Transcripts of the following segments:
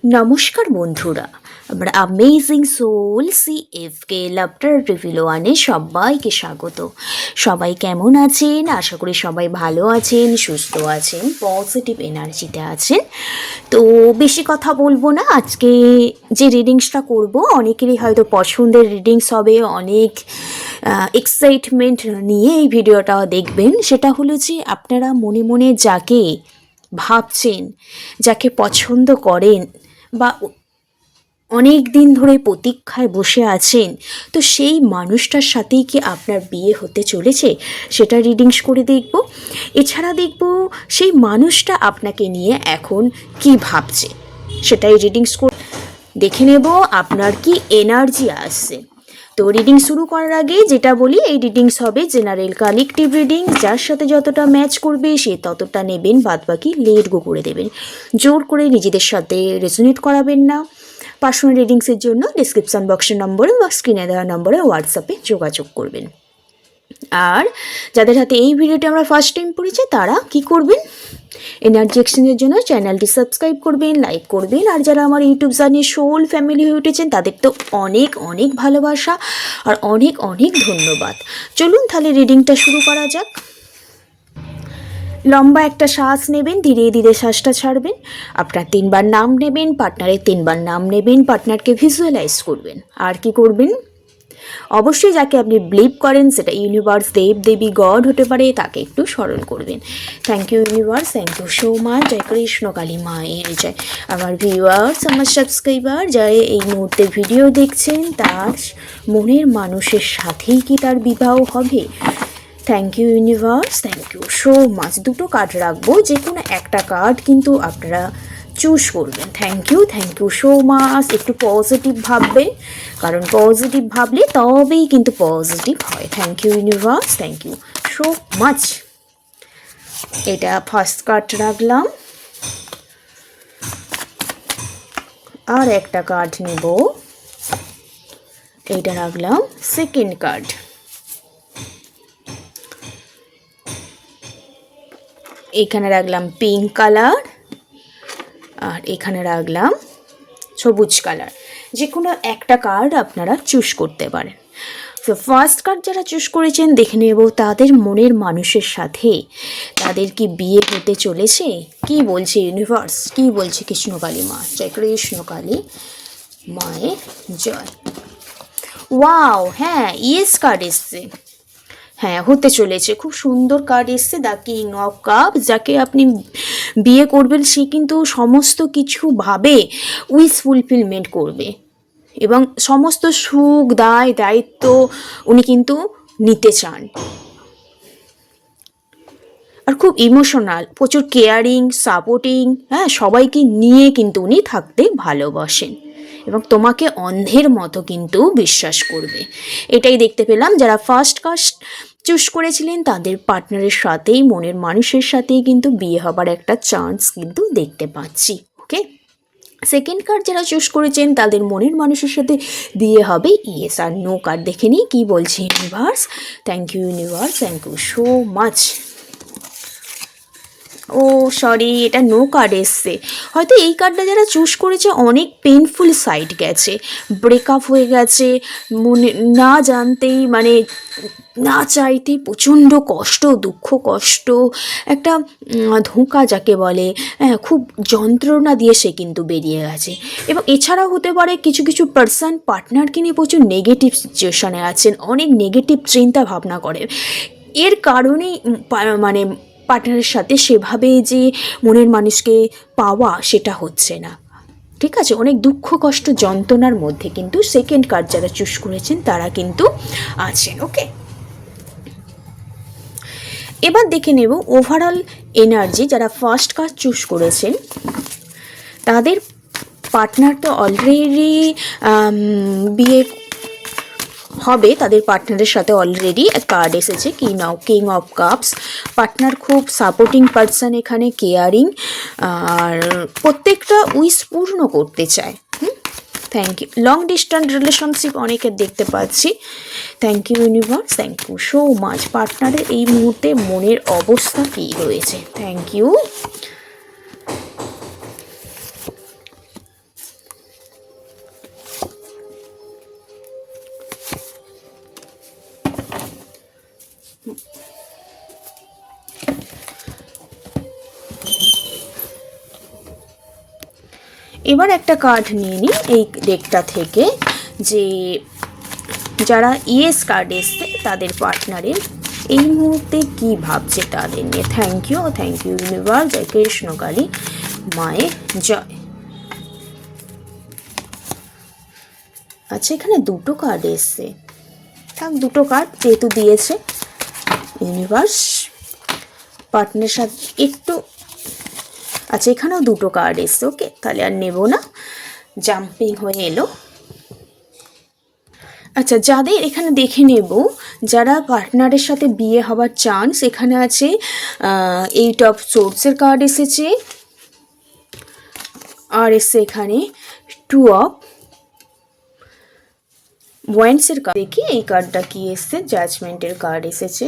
নমস্কার বন্ধুরা, আমরা অ্যামেজিং সোল সিএফকে লাফটার রিভিল ওয়ানে সবাইকে স্বাগত। সবাই কেমন আছেন? আশা করি সবাই ভালো আছেন, সুস্থ আছেন, পজিটিভ এনার্জিতে আছেন। তো বেশি কথা বলবো না, আজকে যে রিডিংসটা করব অনেকেরই হয়তো পছন্দের রিডিংস হবে, অনেক এক্সাইটমেন্ট নিয়ে এই ভিডিওটা দেখবেন। সেটা হলো যে আপনারা মনে মনে যাকে ভাবছেন, যাকে পছন্দ করেন বা অনেক দিন ধরে প্রতীক্ষায় বসে আছেন, তো সেই মানুষটার সাথেই কি আপনার বিয়ে হতে চলেছে সেটা রিডিংস করে দেখব। এছাড়া দেখব সেই মানুষটা আপনাকে নিয়ে এখন কি ভাবছে, সেটাই রিডিংস করে দেখে নেব আপনার কি এনার্জি আসছে। তো রিডিং শুরু করার আগে যেটা বলি, এই রিডিংস হবে জেনারেল কালেকটিভ রিডিং, যার সাথে যতটা ম্যাচ করবে সে ততটা নেবেন, বাদবাকি লেট গো করে দেবেন। জোর করে নিজেদের সাথে রেজোনেট করাবেন না। পার্সোনাল রিডিংসের জন্য ডিসক্রিপশান বক্সের নম্বরে বা স্ক্রিনে দেওয়া নম্বরে হোয়াটসঅ্যাপে যোগাযোগ করবেন। আর যাদের হাতে এই ভিডিওটি আমরা ফার্স্ট টাইম পড়েছি তারা কি করবেন, এনার্জি এক্সচেঞ্জের জন্য চ্যানেলটি সাবস্ক্রাইব করবেন, লাইক করবেন। আর যারা আমার ইউটিউব জার্নি সোল ফ্যামিলি হয়ে উঠেছেন তাদের তো অনেক অনেক ভালোবাসা আর অনেক অনেক ধন্যবাদ। চলুন তাহলে রিডিংটা শুরু করা যাক। লম্বা একটা শ্বাস নেবেন, ধীরে ধীরে শ্বাসটা ছাড়বেন। আপনার 3বার নাম নেবেন, পার্টনারের 3বার নাম নেবেন, পার্টনারকে ভিজুয়ালাইজ করবেন। আর কি করবেন, অবশ্যই যাকে আপনি বিলিভ করেন, সেটা ইউনিভার্স, দেব দেবী, গড হতে পারে, তাকে একটু স্মরণ করবেন। Thank you universe, thank you so much. জয় কৃষ্ণ কালী মায়ের জয়। আমার ভিউয়ার্স, আমার সাবস্ক্রাইবার যারা এই মুহূর্তে ভিডিও দেখছেন, তার মনের মানুষের সাথেই কি তার বিবাহ হবে? Thank you universe, thank you so much. দুটো কার্ড রাখবো, যে কোনো একটা কার্ড কিন্তু আপনারা চুজ করবেন। Thank you so much. একটু পজিটিভ ভাববেন, কারণ পজিটিভ ভাবলে তবেই কিন্তু পজিটিভ হয়। Thank you universe, thank you so much. এটা ফার্স্ট কার্ড রাখলাম, আর একটা কার্ড নেব, এইটা রাখলাম সেকেন্ড কার্ড। এখানে রাখলাম পিঙ্ক কালার, আর এখানে রাখলাম সবুজ কালার। যে কোনো একটা কার্ড আপনারা চুজ করতে পারেন। তো ফার্স্ট কার্ড যারা চুজ করেছেন দেখে নেব তাদের মনের মানুষের সাথে তাদের কি বিয়ে হতে চলেছে। কি বলছে ইউনিভার্স, কি বলছে কৃষ্ণকালী মা, জয় কৃষ্ণকালী মায়ের জয়। ওয়াও, হ্যাঁ ইয়েস কার্ড এসছে, হ্যাঁ হতে চলেছে। খুব সুন্দর কার্ড এসছে, দ্য কিং অফ কাপ। যাকে আপনি বিয়ে করবেন সে কিন্তু সমস্ত কিছু ভাবে উইশ ফুলফিলমেন্ট করবে, এবং সমস্ত সুখ দায় দায়িত্ব উনি কিন্তু নিতে চান। আর খুব ইমোশনাল, প্রচুর কেয়ারিং, সাপোর্টিং, হ্যাঁ সবাইকে নিয়ে কিন্তু উনি থাকতে ভালোবাসেন, এবং তোমাকে অন্ধের মতো কিন্তু বিশ্বাস করবে। এটাই দেখতে পেলাম। যারা ফার্স্ট কাস্ট চুজ করেছিলেন তাদের পার্টনারের সাথেই, মনের মানুষের সাথেই কিন্তু বিয়ে হবার একটা চান্স কিন্তু দেখতে পাচ্ছি। ওকে, সেকেন্ড কার্ড যারা চুজ করেছেন তাদের মনের মানুষের সাথে বিয়ে হবে। ইয়েস আর নো কার্ড দেখে নিই কী বলছে universe. Thank you universe, thank you so much. Oh sorry, এটা নো কার্ড এসছে। হয়তো এই কার্ডটা যারা চুজ করেছে অনেক পেনফুল সাইড গেছে, ব্রেকআপ হয়ে গেছে, মনে না জানতেই, মানে না চাইতেই প্রচণ্ড কষ্ট, দুঃখ, কষ্ট, একটা ধোঁকা যাকে বলে, খুব যন্ত্রণা দিয়ে সে কিন্তু বেরিয়ে গেছে। এবং এছাড়াও হতে পারে কিছু কিছু পার্সন পার্টনারকে নিয়ে প্রচুর নেগেটিভ সিচুয়েশানে আছেন, অনেক নেগেটিভ চিন্তা ভাবনা করে। এর কারণেই মানে পার্টনারের সাথে সেভাবে যে মনের মানুষকে পাওয়া সেটা হচ্ছে না। ঠিক আছে, অনেক দুঃখ, কষ্ট, যন্ত্রণার মধ্যে কিন্তু সেকেন্ড কার্ড যারা চুজ করেছেন তারা কিন্তু আছেন। ওকে, এবার দেখে নেব ওভারঅল এনার্জি। যারা ফার্স্ট কার্ড চুজ করেছেন তাদের পার্টনার তো অলরেডি বিয়ে হবে, তাদের পার্টনারের সাথে অলরেডি কার্ড এসেছে কিং অফ কাপস। পার্টনার খুব সাপোর্টিং পার্সন, এখানে কেয়ারিং, আর প্রত্যেকটা উইশ পূর্ণ করতে চায়। Thank you. Long distance relationship অনেকের দেখতে পাচ্ছি। Thank you universe, thank you so much. পার্টনারের এই মুহূর্তে মনের অবস্থা কী রয়েছে, থ্যাংক ইউ। এবার একটা কার্ড নিয়ে নিই এই ডেকটা থেকে, যে যারা ইয়েস কার্ড এসছে তাদের পার্টনারের এই মুহূর্তে কি ভাবছে তাদের নিয়ে। থ্যাংক ইউ ইউনিভার্স, জয় কৃষ্ণকালী মায়ের জয়। আচ্ছা, এখানে দুটো কার্ড এসছে, থাক দুটো কার্ড যেহেতু দিয়েছে ইউনিভার্স পার্টনারের সাথে একটু। আচ্ছা, এখানেও দুটো কার্ড এসছে, ওকে তাহলে আর নেব না, জাম্পিং হয়ে এলো। আচ্ছা, যাদের এখানে দেখে নেব যারা পার্টনারের সাথে বিয়ে হওয়ার চান্স, এখানে আছে 8 অফ সোর্সের কার্ড এসেছে, আর এসছে এখানে 2 অফ ওয়ান্ডসের কার্ড। দেখি এই কার্ডটা কি এসছে, জাজমেন্টের কার্ড এসেছে,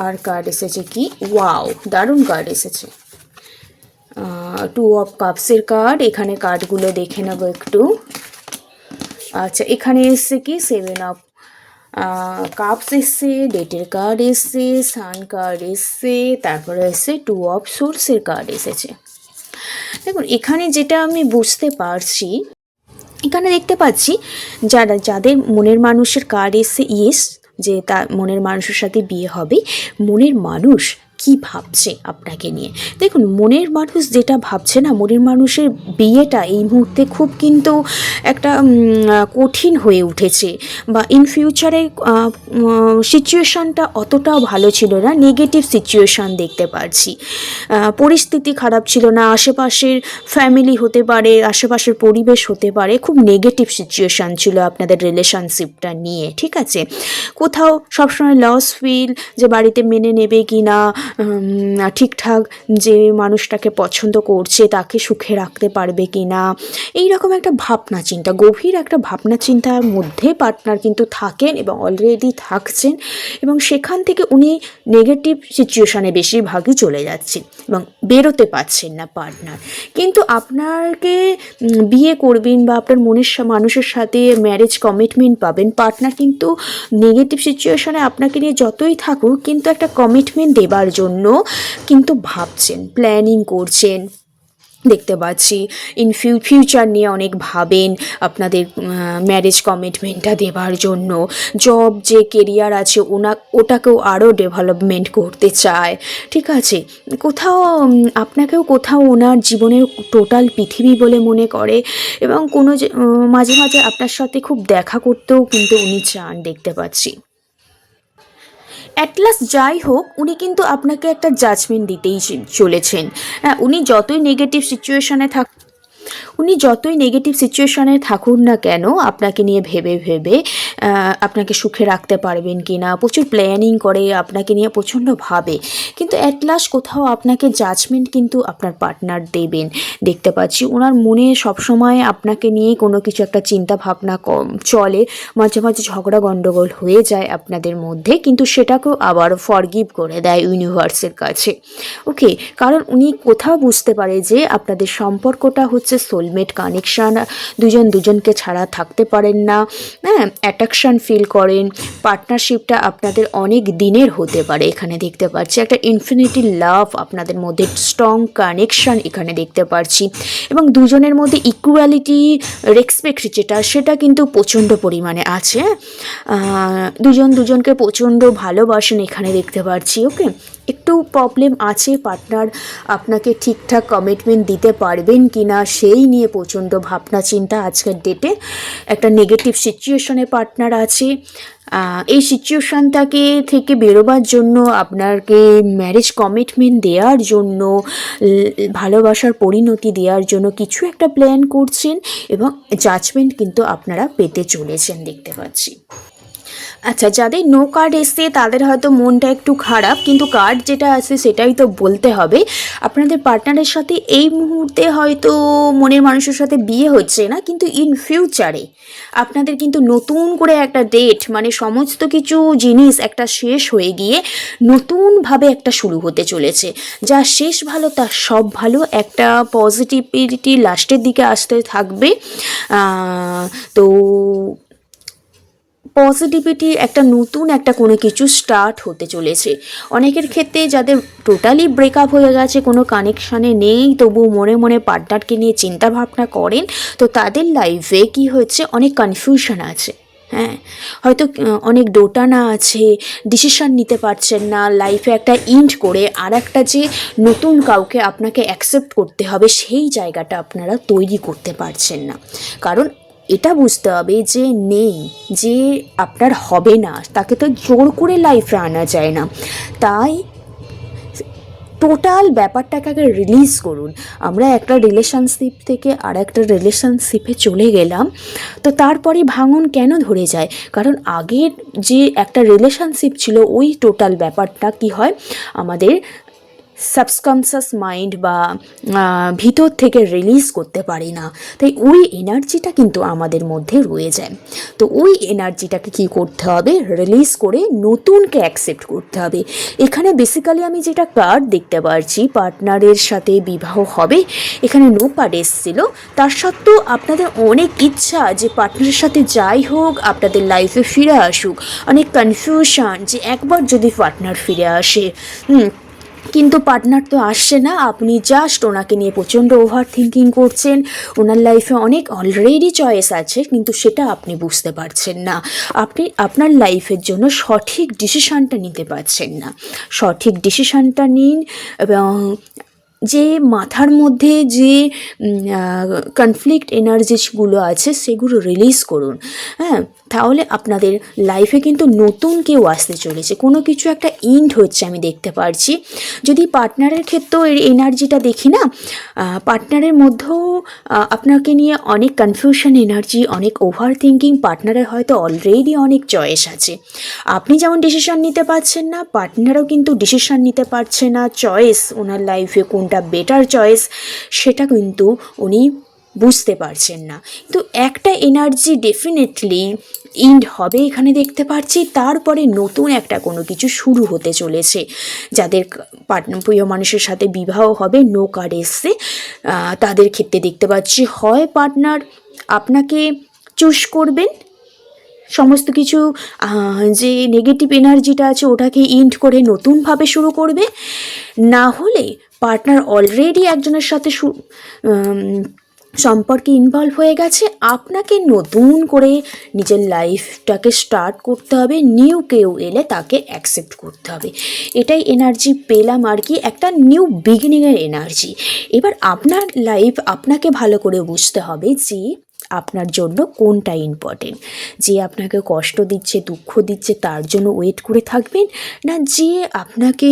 আর কার্ড এসেছে কি, ওয়াও দারুণ কার্ড এসেছে 2 অফ কাপসের কার্ড। এখানে কার্ডগুলো দেখে নেবো একটু। আচ্ছা, এখানে এসছে কি 7 অফ কাপস এসছে, ডেটের কার্ড এসছে, সান কার্ড এসছে, তারপরে এসছে 2 অফ সোর্সের কার্ড এসেছে। দেখুন এখানে যেটা আমি বুঝতে পারছি, এখানে দেখতে পাচ্ছি যাদের মনের মানুষের কার্ড এসছে ইয়েস, যে তার মনের মানুষের সাথে বিয়ে হবে। মনের মানুষ কি ভাবছে আপনাকে নিয়ে, দেখুন মনের মানুষ যেটা ভাবছে না, মনের মানুষের বিয়েটা এই মুহূর্তে খুব কিন্তু একটা কঠিন হয়ে উঠেছে, বা ইন ফিউচারে সিচুয়েশানটা অতটাও ভালো ছিল না, নেগেটিভ সিচুয়েশান দেখতে পাচ্ছি, পরিস্থিতি খারাপ ছিল না, আশেপাশের ফ্যামিলি হতে পারে, আশেপাশের পরিবেশ হতে পারে, খুব নেগেটিভ সিচুয়েশান ছিল আপনাদের রিলেশনশিপটা নিয়ে, ঠিক আছে। কোথাও সবসময় লস ফিল, যে বাড়িতে মেনে নেবে কি না, ঠিকঠাক যে মানুষটাকে পছন্দ করছে তাকে সুখে রাখতে পারবে কি না, এইরকম একটা ভাবনা চিন্তা, গভীর একটা ভাবনা চিন্তার মধ্যে পার্টনার কিন্তু থাকেন এবং অলরেডি থাকছেন, এবং সেখান থেকে উনি নেগেটিভ সিচুয়েশানে বেশিরভাগই চলে যাচ্ছেন এবং বেরোতে পারছেন না পার্টনার। কিন্তু আপনাকে বিয়ে করবেন বা আপনার মনের মানুষের সাথে ম্যারেজ কমিটমেন্ট পাবেন, পার্টনার কিন্তু নেগেটিভ সিচুয়েশানে আপনাকে নিয়ে যতই থাকুক কিন্তু একটা কমিটমেন্ট দেবার জন্য কিন্তু ভাবছেন, প্ল্যানিং করছেন দেখতে পাচ্ছি। ইন ফিউচার নিয়ে অনেক ভাবেন আপনাদের ম্যারেজ কমিটমেন্টটা দেবার জন্য। জব যে কেরিয়ার আছে ওটাকেও আরও ডেভেলপমেন্ট করতে চায়, ঠিক আছে। কোথাও আপনাকেও কোথাও ওনার জীবনের টোটাল পৃথিবী বলে মনে করে, এবং কোনো মাঝে মাঝে আপনার সাথে খুব দেখা করতেও কিন্তু উনি চান দেখতে পাচ্ছি। অ্যাটলাস্ট যাই হোক উনি কিন্তু আপনাকে একটা জাজমেন্ট দিতেই চলেছেন। উনি যতই নেগেটিভ সিচুয়েশানে থাকুন না কেন, আপনাকে নিয়ে ভেবে ভেবে আপনাকে সুখে রাখতে পারবেন কি না, প্রচুর প্ল্যানিং করে আপনাকে নিয়ে প্রচণ্ড ভাবে, কিন্তু অ্যাট লাস্ট কোথাও আপনাকে জাজমেন্ট কিন্তু আপনার পার্টনার দেবেন দেখতে পাচ্ছি। ওনার মনে সবসময় আপনাকে নিয়ে কোনো কিছু একটা চিন্তা ভাবনা চলে, মাঝে মাঝে ঝগড়া গণ্ডগোল হয়ে যায় আপনাদের মধ্যে, কিন্তু সেটাকেও আবার ফরগিভ করে দেয় ইউনিভার্সের কাছে, ওকে। কারণ উনি কোথাও বুঝতে পারে যে আপনাদের সম্পর্কটা হচ্ছে সোলমেট কানেকশান, দুজনকে ছাড়া থাকতে পারেন না, হ্যাঁ, অ্যাট্রাকশান ফিল করেন, পার্টনারশিপটা আপনাদের অনেক দিনের হতে পারে। এখানে দেখতে পাচ্ছি একটা ইনফিনিটি লাভ আপনাদের মধ্যে, স্ট্রং কানেকশান এখানে দেখতে পাচ্ছি, এবং দুজনের মধ্যে ইকুয়ালিটি রেসপেক্ট সেটা কিন্তু প্রচণ্ড পরিমাণে আছে। দুজনকে প্রচণ্ড ভালোবাসেন এখানে দেখতে পাচ্ছি, ওকে। একটু প্রবলেম আছে, পার্টনার আপনাকে ঠিকঠাক কমিটমেন্ট দিতে পারবেন কি না সেই নিয়ে প্রচণ্ড ভাবনা চিন্তা আজকের ডেটে। একটা নেগেটিভ সিচুয়েশনে পার্টনার আছে, এই সিচুয়েশানটাকে থেকে বেরোবার জন্য আপনাকে ম্যারেজ কমিটমেন্ট দেওয়ার জন্য, ভালোবাসার পরিণতি দেওয়ার জন্য কিছু একটা প্ল্যান করছেন, এবং জাজমেন্ট কিন্তু আপনারা পেতে চলেছেন দেখতে পাচ্ছি। আচ্ছা, যাদের নো কার্ড এসছে তাদের হয়তো মনটা একটু খারাপ, কিন্তু কার্ড যেটা আছে সেটাই তো বলতে হবে। আপনাদের পার্টনারের সাথে এই মুহূর্তে হয়তো মনের মানুষের সাথে বিয়ে হচ্ছে না, কিন্তু ইন ফিউচারে আপনাদের কিন্তু নতুন করে একটা ডেট, মানে সমস্ত কিছু জিনিস একটা শেষ হয়ে গিয়ে নতুনভাবে একটা শুরু হতে চলেছে। যা শেষ ভালো তার সব ভালো, একটা পজিটিভিটি লাস্টের দিকে আসতে থাকবে। তো পজিটিভিটি একটা নতুন একটা কোনো কিছু স্টার্ট হতে চলেছে। অনেকের ক্ষেত্রে যাদের টোটালি ব্রেকআপ হয়ে গেছে, কোনো কানেকশানে নেই, তবু মনে মনে পার্টনারকে নিয়ে চিন্তা ভাবনা করেন, তো তাদের লাইফে কি হচ্ছে, অনেক কনফিউশন আছে। হ্যাঁ, হয়তো অনেক দোটানা আছে, ডিসিশন নিতে পারছেন না, লাইফে একটা ইন্ড করে আর একটা যে নতুন কাউকে আপনাকে অ্যাকসেপ্ট করতে হবে সেই জায়গাটা আপনারা তৈরি করতে পারছেন না। কারণ এটা বুঝতে হবে যে নেই, যে আপনার হবে না, তাকে তো জোর করে লাইফে আনা যায় না। তাই টোটাল ব্যাপারটাকে আগে রিলিজ করুন। আমরা একটা রিলেশনশিপ থেকে আর একটা রিলেশনশিপে চলে গেলাম, তো তারপরে ভাঙন কেন ধরে যায়? কারণ আগের যে একটা রিলেশনশিপ ছিল ওই টোটাল ব্যাপারটা কি হয়, আমাদের সাবকনশাস মাইন্ড বা ভিতর থেকে রিলিজ করতে পারি না, তাই ওই এনার্জিটা কিন্তু আমাদের মধ্যে রয়ে যায়। তো ওই এনার্জিটাকে কি করতে হবে, রিলিজ করে নতুনকে অ্যাকসেপ্ট করতে হবে। এখানে বেসিক্যালি আমি যেটা কার্ড দেখতে পারছি, পার্টনারের সাথে বিবাহ হবে, এখানে নো কার্ড এসেছিলো। তার সত্ত্বেও আপনাদের অনেক ইচ্ছা যে পার্টনারের সাথে যাই হোক আপনাদের লাইফে ফিরে আসুক, অনেক কনফিউশন যে একবার যদি পার্টনার ফিরে আসে, কিন্তু পার্টনার তো আসছে না। আপনি জাস্ট ওনাকে নিয়ে প্রচণ্ড ওভার থিঙ্কিং করছেন, ওনার লাইফে অনেক অলরেডি চয়েস আছে, কিন্তু সেটা আপনি বুঝতে পারছেন না। আপনি আপনার লাইফের জন্য সঠিক ডিসিশানটা নিতে পারছেন না। সঠিক ডিসিশানটা নিন, এবং যে মাথার মধ্যে যে কনফ্লিক্ট এনার্জিসগুলো আছে সেগুলো রিলিজ করুন। হ্যাঁ, তাহলে আপনাদের লাইফে কিন্তু নতুন কেউ আসতে চলেছে, কোনো কিছু একটা ইন্ড হচ্ছে আমি দেখতে পারছি। যদি পার্টনারের ক্ষেত্রেও এর এনার্জিটা দেখি না, পার্টনারের মধ্যেও আপনাকে নিয়ে অনেক কনফিউশন এনার্জি, অনেক ওভার থিঙ্কিং। পার্টনারের হয়তো অলরেডি অনেক চয়েস আছে, আপনি যেমন ডিসিশন নিতে পারছেন না, পার্টনারও কিন্তু ডিসিশন নিতে পারছে না। চয়েস ওনার লাইফে কোনটা বেটার চয়েস সেটা কিন্তু উনি বুঝতে পারছেন না। তো একটা এনার্জি ডেফিনেটলি ইন্ড হবে এখানে দেখতে পাচ্ছি, তারপরে নতুন একটা কোনো কিছু শুরু হতে চলেছে। যাদের প্রিয় মানুষের সাথে বিবাহ হবে, নো কার্ড এসছে, তাদের ক্ষেত্রে দেখতে পাচ্ছি হয় পার্টনার আপনাকে চুজ করবেন, সমস্ত কিছু যে নেগেটিভ এনার্জিটা আছে ওটাকে ইন্ড করে নতুনভাবে শুরু করবে, না হলে পার্টনার অলরেডি একজনের সাথে সম্পর্কে ইনভলভ হয়ে গেছে, আপনাকে নতুন করে নিজের লাইফটাকে স্টার্ট করতে হবে, নিউ কেউ এলে তাকে অ্যাকসেপ্ট করতে হবে। এটাই এনার্জি পেলাম আর কি, একটা নিউ বিগিনিংয়ের এনার্জি। এবার আপনার লাইফ আপনাকে ভালো করে বুঝতে হবে যে আপনার জন্য কোনটা ইম্পর্টেন্ট। যে আপনাকে কষ্ট দিচ্ছে, দুঃখ দিচ্ছে, তার জন্য ওয়েট করে থাকবেন, না যে আপনাকে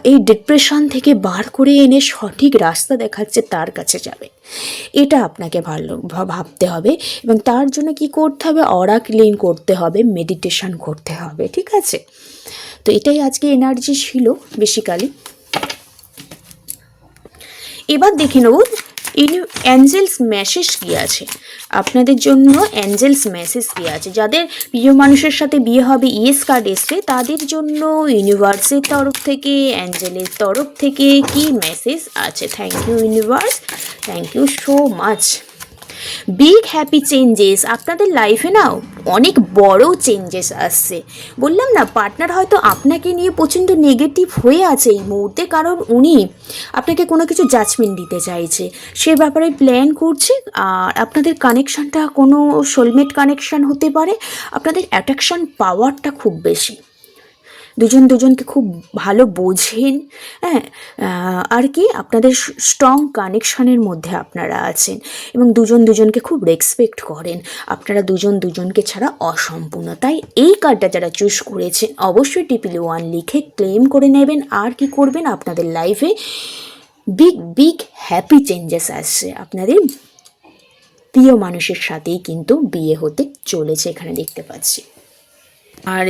এই ডিপ্রেশন থেকে বার করে এনে সঠিক রাস্তা দেখাচ্ছে তার কাছে যাবে। এটা আপনাকে ভালো ভাবতে হবে, এবং তার জন্য কি করতে হবে, অরা ক্লিন করতে হবে, মেডিটেশন করতে হবে, ঠিক আছে? তো এটাই আজকে এনার্জি ছিল বেসিক্যালি। এবার দেখে নেব অ্যাঞ্জেলস মেসেজ কী আছে আপনাদের জন্য। অ্যাঞ্জেলস মেসেজ কী আছে যাদের প্রিয় মানুষের সাথে বিয়ে হবে, ইয়েস কার্ড এসছে, তাদের জন্য ইউনিভার্সের তরফ থেকে, অ্যাঞ্জেলের তরফ থেকে কি মেসেজ আছে। Thank you universe, thank you so much. Big happy changes আপনাদের লাইফে না, অনেক বড় চেঞ্জেস আসছে। বললাম না, পার্টনার হয়তো আপনাকে নিয়ে প্রচণ্ড নেগেটিভ হয়ে আছে এই মুহূর্তে, কারণ উনি আপনাকে কোনো কিছু জাজমেন্ট দিতে চাইছে, সে ব্যাপারে প্ল্যান করছে। আর আপনাদের কানেকশানটা কোনো সোলমেট কানেকশান হতে পারে। আপনাদের অ্যাট্রাকশন পাওয়ারটা খুব বেশি, দুজন দুজনকে খুব ভালো বোঝেন। হ্যাঁ, আর কি আপনাদের স্ট্রং কানেকশানের মধ্যে আপনারা আছেন, এবং দুজন দুজনকে খুব রেসপেক্ট করেন। আপনারা দুজন দুজনকে ছাড়া অসম্পূর্ণ। তাই এই কার্ডটা যারা চুজ করেছেন অবশ্যই TPL1 লিখে ক্লেম করে নেবেন। আর কি করবেন, আপনাদের লাইফে বিগ বিগ হ্যাপি চেঞ্জেস আসছে। আপনাদের প্রিয় মানুষের সাথেই কিন্তু বিয়ে হতে চলেছে এখানে দেখতে পাচ্ছি। আর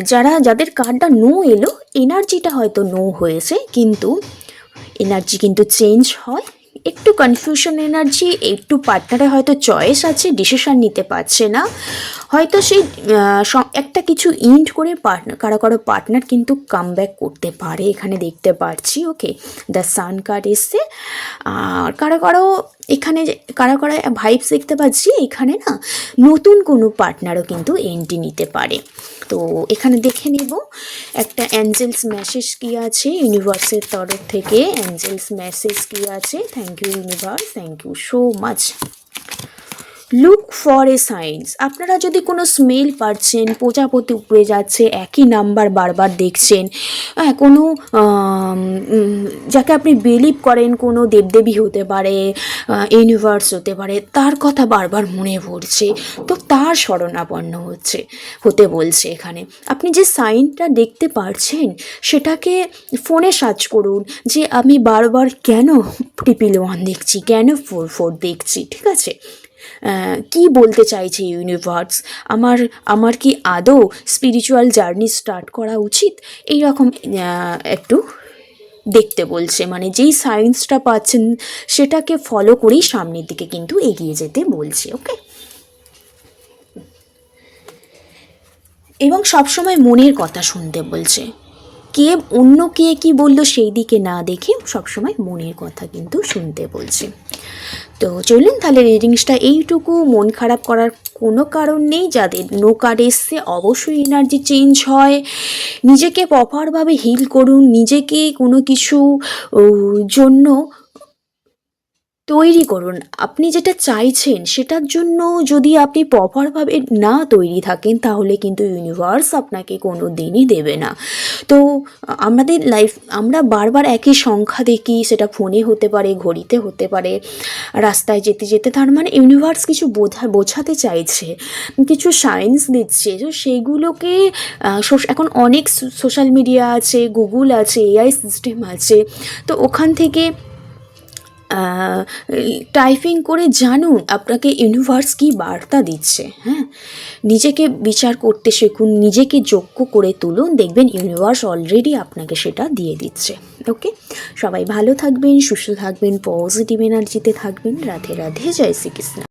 যাদের কার্ডটা নো এলো, এনার্জিটা হয়তো নো হয়েছে, কিন্তু এনার্জি কিন্তু চেঞ্জ হয়। একটু কনফিউশন এনার্জি, একটু পার্টনারে হয়তো চয়েস আছে, ডিসিশান নিতে পারছে না, হয়তো সেই একটা কিছু ইন্ড করে কারো পার্টনার কিন্তু কামব্যাক করতে পারে এখানে দেখতে পাচ্ছি। ওকে, দ্য সান কার্ড এসছে। আর কারো এখানে যে কারা কারা ভাইবস দেখতে পাচ্ছি, এখানে না নতুন কোনো পার্টনারও কিন্তু এন্ট্রি নিতে পারে। তো এখানে দেখে নেব একটা অ্যাঞ্জেলস মেসেজ কী আছে ইউনিভার্সের তরফ থেকে। অ্যাঞ্জেলস মেসেজ কী আছে? Thank you universe, thank you so much. Look for a signs. আপনারা যদি কোনো স্মেল পাচ্ছেন, প্রজাপতি উপড়ে যাচ্ছে, একই নাম্বার বারবার দেখছেন, হ্যাঁ, কোনো যাকে আপনি বিলিভ করেন, কোনো দেবদেবী হতে পারে, ইউনিভার্স হতে পারে, তার কথা বারবার মনে পড়ছে, তো তার শরণাপন্ন হতে বলছে এখানে। আপনি যে সাইনটা দেখতে পারছেন সেটাকে ফোনে সার্চ করুন, যে আমি বারবার কেন 111 দেখছি, কেন 44 দেখছি, ঠিক আছে? কি বলতে চাইছে ইউনিভার্স? আমার কি আদৌ স্পিরিচুয়াল জার্নি স্টার্ট করা উচিত? এইরকম একটু দেখতে বলছে, মানে যেই সায়েন্সটা পাচ্ছেন সেটাকে ফলো করেই সামনের দিকে কিন্তু এগিয়ে যেতে বলছে। ওকে, এবং সবসময় মনের কথা শুনতে বলছে। অন্য কে কী বললো সেই দিকে না দেখে সবসময় মনের কথা কিন্তু শুনতে বলছে। তো চলুন তাহলে রিডিংসটা এইটুকু। মন খারাপ করার কোনো কারণ নেই। যাদের নো কার্ড এসছে অবশ্যই এনার্জি চেঞ্জ হয়। নিজেকে প্রপারভাবে হিল করুন, নিজেকে কোনো কিছু জন্য তৈরি করুন। আপনি যেটা চাইছেন সেটার জন্য যদি আপনি প্রপারভাবে না তৈরি থাকেন তাহলে কিন্তু ইউনিভার্স আপনাকে কোনো দিনই দেবে না। তো আমাদের আমরা বারবার একই সংখ্যা দেখি, সেটা ফোনে হতে পারে, ঘড়িতে হতে পারে, রাস্তায় যেতে যেতে, তার মানে ইউনিভার্স কিছু বোঝাতে চাইছে, কিছু সায়েন্স দিচ্ছে। তো সেইগুলোকে এখন অনেক সোশ্যাল মিডিয়া আছে, গুগল আছে, এআই সিস্টেম আছে, তো ওখান থেকে টাইপিং করে জানুন আপনাকে ইউনিভার্স কী বার্তা দিচ্ছে। হ্যাঁ, নিজেকে বিচার করতে শিখুন, নিজেকে যোগ্য করে তুলুন, দেখবেন ইউনিভার্স অলরেডি আপনাকে সেটা দিয়ে দিচ্ছে। ওকে, সবাই ভালো থাকবেন, সুস্থ থাকবেন, পজিটিভ এনার্জিতে থাকবেন। রাধে রাধে, জয় শ্রীকৃষ্ণ।